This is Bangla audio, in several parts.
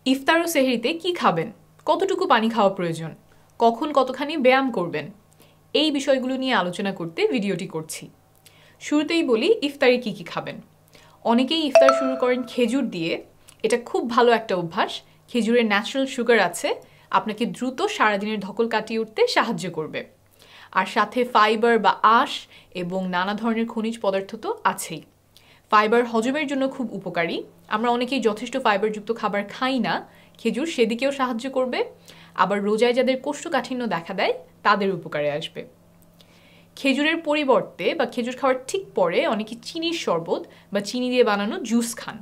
ইফতার ও সেহরিতে কি খাবেন, কতটুকু পানি খাওয়া প্রয়োজন, কখন কতখানি ব্যায়াম করবেন, এই বিষয়গুলো নিয়ে আলোচনা করতে ভিডিওটি করছি। শুরুতেই বলি ইফতারে কি কি খাবেন। অনেকেই ইফতার শুরু করেন খেজুর দিয়ে। এটা খুব ভালো একটা অভ্যাস। খেজুরের ন্যাচারাল সুগার আছে, আপনাকে দ্রুত সারাদিনের ধকল কাটিয়ে উঠতে সাহায্য করবে। আর সাথে ফাইবার বা আঁশ এবং নানা ধরনের খনিজ পদার্থ তো আছেই। ফাইবার হজমের জন্য খুব উপকারী। আমরা অনেকেই যথেষ্ট ফাইবারযুক্ত খাবার খাই না, খেজুর সেদিকেও সাহায্য করবে। আবার রোজায় যাদের কোষ্ঠকাঠিন্য দেখা দেয় তাদের উপকারে আসবে। খেজুরের পরিবর্তে বা খেজুর খাওয়ার ঠিক পরে অনেকে চিনির শরবত বা চিনি দিয়ে বানানো জুস খান।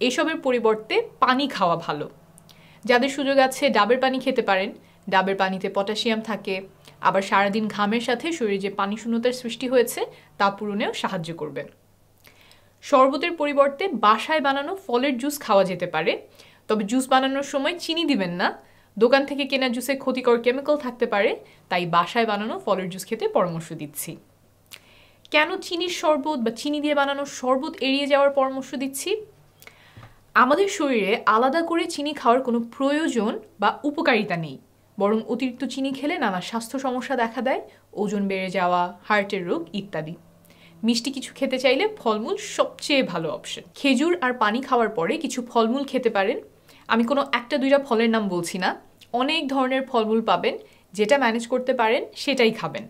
এসবের পরিবর্তে পানি খাওয়া ভালো। যাদের সুযোগ আছে ডাবের পানি খেতে পারেন। ডাবের পানিতে পটাশিয়াম থাকে, আবার সারাদিন ঘামের সাথে শরীরে যে পানি শূন্যতার সৃষ্টি হয়েছে তা পূরণেও সাহায্য করবে। শরবতের পরিবর্তে বাসায় বানানো ফলের জুস খাওয়া যেতে পারে, তবে জুস বানানোর সময় চিনি দিবেন না। দোকান থেকে কেনা জুসে ক্ষতিকর কেমিক্যাল থাকতে পারে, তাই বাসায় বানানো ফলের জুস খেতে পরামর্শ দিচ্ছি। কেন চিনির শরবত বা চিনি দিয়ে বানানো শরবত এড়িয়ে যাওয়ার পরামর্শ দিচ্ছি? আমাদের শরীরে আলাদা করে চিনি খাওয়ার কোনো প্রয়োজন বা উপকারিতা নেই, বরং অতিরিক্ত চিনি খেলে নানা স্বাস্থ্য সমস্যা দেখা দেয়, ওজন বেড়ে যাওয়া, হার্টের রোগ ইত্যাদি। মিষ্টি কিছু খেতে চাইলে ফলমূল সবচেয়ে ভালো অপশন। খেজুর আর পানি খাওয়ার পরে কিছু ফলমূল খেতে পারেন। আমি কোনো একটা দুইটা ফলের নাম বলছি না, অনেক ধরনের ফলমূল পাবেন। যেটা ম্যানেজ করতে পারেন সেটাই খাবেন।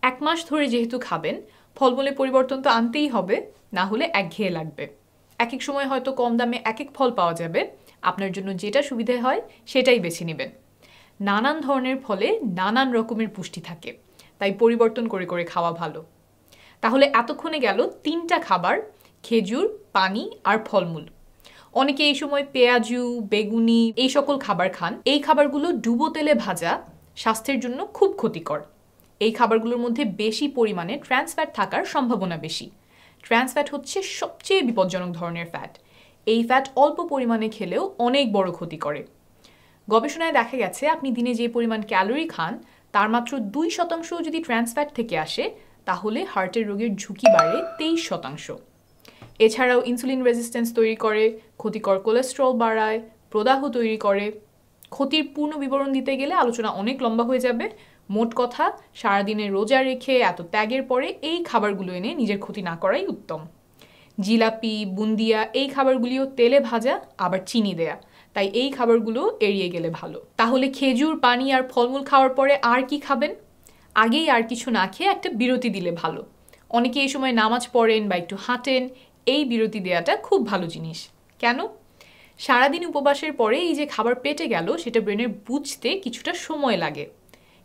1 মাস ধরে যেহেতু খাবেন, ফলমূলে পরিবর্তন তো আনতেই হবে, না হলে একঘেয়ে লাগবে। এক এক সময় হয়তো কম দামে এক এক ফল পাওয়া যাবে, আপনার জন্য যেটা সুবিধে হয় সেটাই বেছে নেবেন। নানান ধরনের ফলে নানান রকমের পুষ্টি থাকে, তাই পরিবর্তন করে করে খাওয়া ভালো। তাহলে এতক্ষণে গেল 3টা খাবার: খেজুর, পানি আর ফলমূল। অনেকে এই সময় পেঁয়াজু, বেগুনি এই সকল খাবার খান। এই খাবারগুলো ডুবো তেলে ভাজা, স্বাস্থ্যের জন্য খুব ক্ষতিকর। এই খাবারগুলোর মধ্যে বেশি পরিমাণে ট্রান্স ফ্যাট থাকার সম্ভাবনা বেশি। ট্রান্স ফ্যাট হচ্ছে সবচেয়ে বিপজ্জনক ধরনের ফ্যাট। এই ফ্যাট অল্প পরিমাণে খেলেও অনেক বড় ক্ষতি করে। গবেষণায় দেখা গেছে আপনি দিনে যে পরিমাণ ক্যালোরি খান তার মাত্র 2% যদি ট্রান্স ফ্যাট থেকে আসে, তাহলে হার্টের রোগের ঝুঁকি বাড়ে 23%। এছাড়াও ইনসুলিন রেজিস্ট্যান্স তৈরি করে, ক্ষতিকর কোলেস্টেরল বাড়ায়, প্রদাহ তৈরি করে। ক্ষতির পূর্ণ বিবরণ দিতে গেলে আলোচনা অনেক লম্বা হয়ে যাবে। মোট কথা, সারাদিনে রোজা রেখে এত ত্যাগের পরে এই খাবারগুলো এনে নিজের ক্ষতি না করাই উত্তম। জিলাপি, বুন্দিয়া এই খাবারগুলিও তেলে ভাজা, আবার চিনি দেয়া, তাই এই খাবারগুলো এড়িয়ে গেলে ভালো। তাহলে খেজুর, পানি আর ফলমূল খাওয়ার পরে আর কি খাবেন? আগেই আর কিছু না খেয়ে একটা বিরতি দিলে ভালো। অনেকে এই সময় নামাজ পড়েন বা একটু হাঁটেন, এই বিরতি দেওয়াটা খুব ভালো জিনিস। কেন? সারাদিন উপবাসের পরে এই যে খাবার পেটে গেল সেটা ব্রেনের বুঝতে কিছুটা সময় লাগে।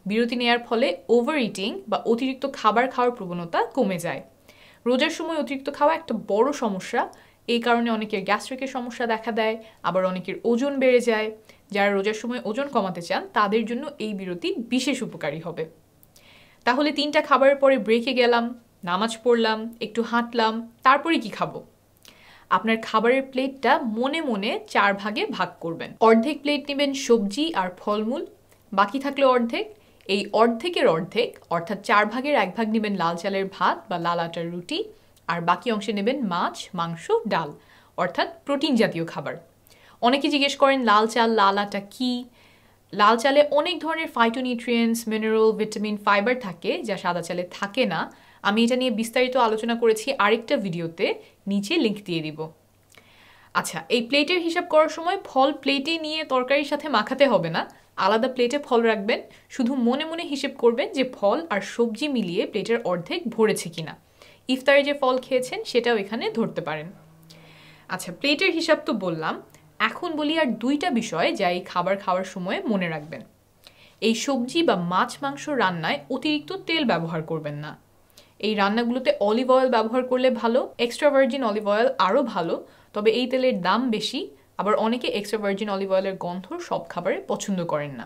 বিরতি নেওয়ার ফলে ওভার ইটিং বা অতিরিক্ত খাবার খাওয়ার প্রবণতা কমে যায়। রোজার সময় অতিরিক্ত খাওয়া একটা বড় সমস্যা। এই কারণে অনেকের গ্যাস্ট্রিকের সমস্যা দেখা দেয়, আবার অনেকের ওজন বেড়ে যায়। যারা রোজার সময় ওজন কমাতে চান তাদের জন্য এই বিরতি বিশেষ উপকারী হবে। তাহলে 3টা খাবারের পরে ব্রেকে গেলাম, নামাজ পড়লাম, একটু হাঁটলাম, তারপরে কি খাবো? আপনার খাবারের প্লেটটা মনে মনে 4 ভাগে ভাগ করবেন। অর্ধেক প্লেট নেবেন সবজি আর ফলমূল, বাকি থাকলে অর্ধেক। এই অর্ধেকের অর্ধেক অর্থাৎ 4 ভাগের 1 ভাগ নেবেন লাল চালের ভাত বা লাল আটার রুটি, আর বাকি অংশে নেবেন মাছ, মাংস, ডাল অর্থাৎ প্রোটিন জাতীয় খাবার। অনেকে জিজ্ঞেস করেন লাল চাল, লাল আটা কি? লাল চালে অনেক ধরনের ফাইটোনিউট্রিয়েন্টস, মিনারেল, ভিটামিন, ফাইবার থাকে যা সাদা চালে থাকে না। আমি এটা নিয়ে বিস্তারিত আলোচনা করেছি আরেকটা ভিডিওতে, নিচে লিংক দিয়ে দিব। আচ্ছা, এই প্লেটের হিসাব করার সময় ফল প্লেটে নিয়ে তরকারির সাথে মাখাতে হবে না, আলাদা প্লেটে ফল রাখবেন। শুধু মনে মনে হিসেব করবেন যে ফল আর সবজি মিলিয়ে প্লেটের অর্ধেক ভরেছে কিনা। ইফতারে যে ফল খেয়েছেন সেটাও এখানে ধরতে পারেন। আচ্ছা, প্লেটের হিসাব তো বললাম, এখন বলি আর 2টা বিষয় যা এই খাবার খাওয়ার সময় মনে রাখবেন। এই সবজি বা মাছ, মাংস রান্নায় অতিরিক্ত তেল ব্যবহার করবেন না। এই রান্নাগুলোতে অলিভ অয়েল ব্যবহার করলে ভালো, এক্সট্রা ভার্জিন অলিভ অয়েল আরও ভালো, তবে এই তেলের দাম বেশি। আবার অনেকে এক্সট্রা ভার্জিন অলিভ অয়েলের গন্ধ সব খাবারে পছন্দ করেন না,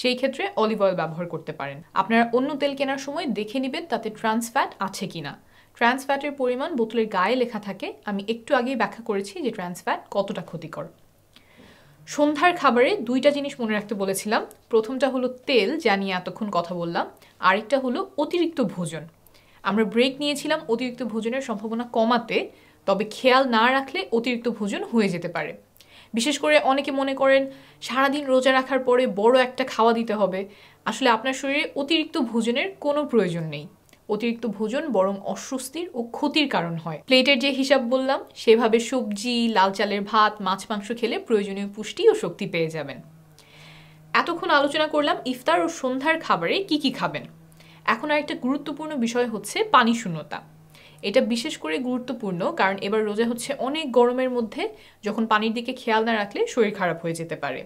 সেই ক্ষেত্রে অলিভ অয়েল ব্যবহার করতে পারেন। আপনারা অন্য তেল কেনার সময় দেখে নেবেন তাতে ট্রান্স ফ্যাট আছে কিনা। ট্রান্স ফ্যাটের পরিমাণ বোতলের গায়ে লেখা থাকে। আমি একটু আগেই ব্যাখ্যা করেছি যে ট্রান্স ফ্যাট কতটা ক্ষতিকর। সন্ধ্যার খাবারে 2টা জিনিস মনে রাখতে বলেছিলাম। প্রথমটা হলো তেল, যা নিয়ে এতক্ষণ কথা বললাম। আরেকটা হলো অতিরিক্ত ভোজন। আমরা ব্রেক নিয়েছিলাম অতিরিক্ত ভোজনের সম্ভাবনা কমাতে, তবে খেয়াল না রাখলে অতিরিক্ত ভোজন হয়ে যেতে পারে। বিশেষ করে অনেকে মনে করেন সারাদিন রোজা রাখার পরে বড় একটা খাওয়া দিতে হবে। আসলে আপনার শরীরে অতিরিক্ত ভোজনের কোনো প্রয়োজন নেই। অতিরিক্ত ভোজন বরং অস্বস্তির ও ক্ষতির কারণ হয়। প্লেটের যে হিসাব বললাম সেভাবে সবজি, লাল চালের ভাত, মাছ মাংস খেলে প্রয়োজনীয় পুষ্টি ও শক্তি পেয়ে যাবেন। এতক্ষণ আলোচনা করলাম ইফতার ও সন্ধ্যার খাবারে কি কি খাবেন। এখন আরেকটা গুরুত্বপূর্ণ বিষয় হচ্ছে পানি শূন্যতা। এটা বিশেষ করে গুরুত্বপূর্ণ কারণ এবার রোজা হচ্ছে অনেক গরমের মধ্যে, যখন পানির দিকে খেয়াল না রাখলে শরীর খারাপ হয়ে যেতে পারে।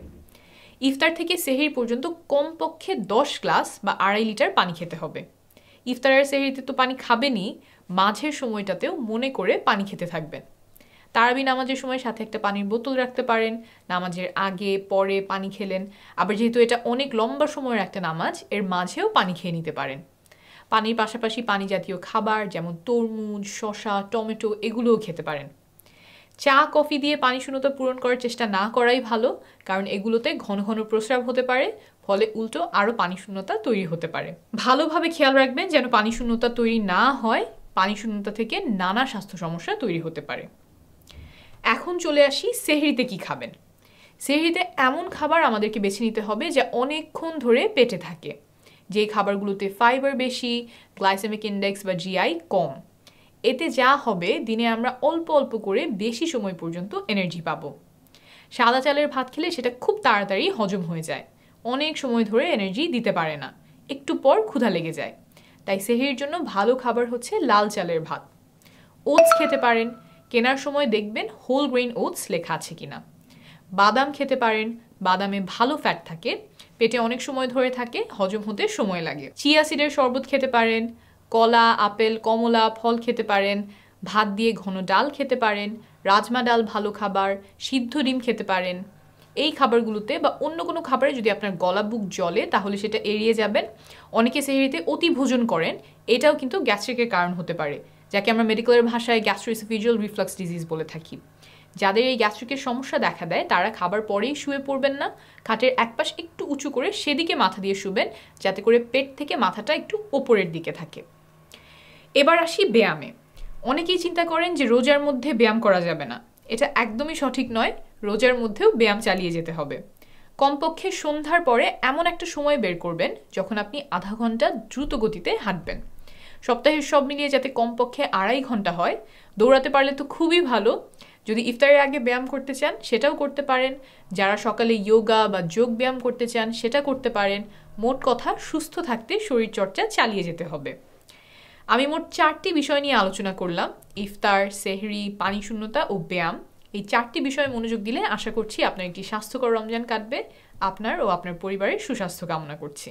ইফতার থেকে সেহরি পর্যন্ত কমপক্ষে 10 গ্লাস বা 2.5 লিটার পানি খেতে হবে। ইফতার আর সেহরিতে তো পানি খাবেনই, মাঝের সময়টাতেও মনে করে পানি খেতে থাকবেন। তারাবি নামাজের সময় সাথে একটা পানির বোতল রাখতে পারেন, নামাজের আগে পরে পানি খেলেন। আবার যেহেতু এটা অনেক লম্বা সময়ের একটা নামাজ, এর মাঝেও পানি খেয়ে নিতে পারেন। পানির পাশাপাশি পানি জাতীয় খাবার যেমন তরমুজ, শসা, টমেটো এগুলোও খেতে পারেন। চা কফি দিয়ে পানি শূন্যতা পূরণ করার চেষ্টা না করাই ভালো, কারণ এগুলোতে ঘন ঘন প্রস্রাব হতে পারে, ফলে উল্টো আরও পানি শূন্যতা তৈরি হতে পারে। ভালোভাবে খেয়াল রাখবেন যেন পানি শূন্যতা তৈরি না হয়। পানি শূন্যতা থেকে নানা স্বাস্থ্য সমস্যা তৈরি হতে পারে। এখন চলে আসি সেহরিতে কি খাবেন। সেহরিতে এমন খাবার আমাদেরকে বেছে নিতে হবে যা অনেকক্ষণ ধরে পেটে থাকে, যেই খাবারগুলোতে ফাইবার বেশি, গ্লাইসেমিক ইন্ডেক্স বা জিআই কম। এতে যা হবে, দিনে আমরা অল্প অল্প করে বেশি সময় পর্যন্ত এনার্জি পাবো। সাদা চালের ভাত খেলে সেটা খুব তাড়াতাড়ি হজম হয়ে যায়, অনেক সময় ধরে এনার্জি দিতে পারে না, একটু পর ক্ষুধা লেগে যায়। তাই সেহরির জন্য ভালো খাবার হচ্ছে লাল চালের ভাত। ওটস খেতে পারেন, কেনার সময় দেখবেন হোল গ্রেইন ওটস লেখা আছে কিনা। বাদাম খেতে পারেন, বাদামে ভালো ফ্যাট থাকে, পেটে অনেক সময় ধরে থাকে, হজম হতে সময় লাগে। চিয়া সিডের শরবত খেতে পারেন, কলা, আপেল, কমলা ফল খেতে পারেন, ভাত দিয়ে ঘন ডাল খেতে পারেন, রাজমা ডাল ভালো খাবার, সিদ্ধ ডিম খেতে পারেন। এই খাবারগুলোতে বা অন্য কোনো খাবারে যদি আপনার গলা বুক জ্বলে তাহলে সেটা এড়িয়ে যাবেন। অনেকে সেহরিতে অতি ভোজন করেন, এটাও কিন্তু গ্যাস্ট্রিকের কারণ হতে পারে, যাকে আমরা মেডিকেলের ভাষায় গ্যাস্ট্রোএসোফেজিয়াল রিফ্লাক্স ডিজিজ বলে থাকি। যাদের এই গ্যাস্ট্রিকের সমস্যা দেখা দেয় তারা খাবার পরেই শুয়ে পড়বেন না, খাটের একপাশ একটু উঁচু করে সেদিকে মাথা দিয়ে শুবেন, যাতে করে পেট থেকে মাথাটা একটু ওপরের দিকে থাকে। এবার আসি ব্যায়ামে। অনেকেই চিন্তা করেন যে রোজার মধ্যে ব্যায়াম করা যাবে না। এটা একদমই সঠিক নয়, রোজার মধ্যেও ব্যায়াম চালিয়ে যেতে হবে। কমপক্ষে সন্ধ্যার পরে এমন একটা সময় বের করবেন যখন আপনি আধা ঘন্টা দ্রুত গতিতে হাঁটবেন। সপ্তাহের সব মিলিয়ে যাতে কমপক্ষে 2.5 ঘন্টা হয়। দৌড়াতে পারলে তো খুবই ভালো। যদি ইফতারের আগে ব্যায়াম করতে চান সেটাও করতে পারেন। যারা সকালে যোগা বা যোগ ব্যায়াম করতে চান সেটা করতে পারেন। মোট কথা, সুস্থ থাকতে শরীরচর্চা চালিয়ে যেতে হবে। আমি মোট 4টি বিষয় নিয়ে আলোচনা করলাম: ইফতার, সেহরি, পানি শূন্যতা ও ব্যায়াম। এই 4টি বিষয়ে মনোযোগ দিলে আশা করছি আপনার একটি স্বাস্থ্যকর রমজান কাটবে। আপনার ও আপনার পরিবারের সুস্বাস্থ্য কামনা করছি।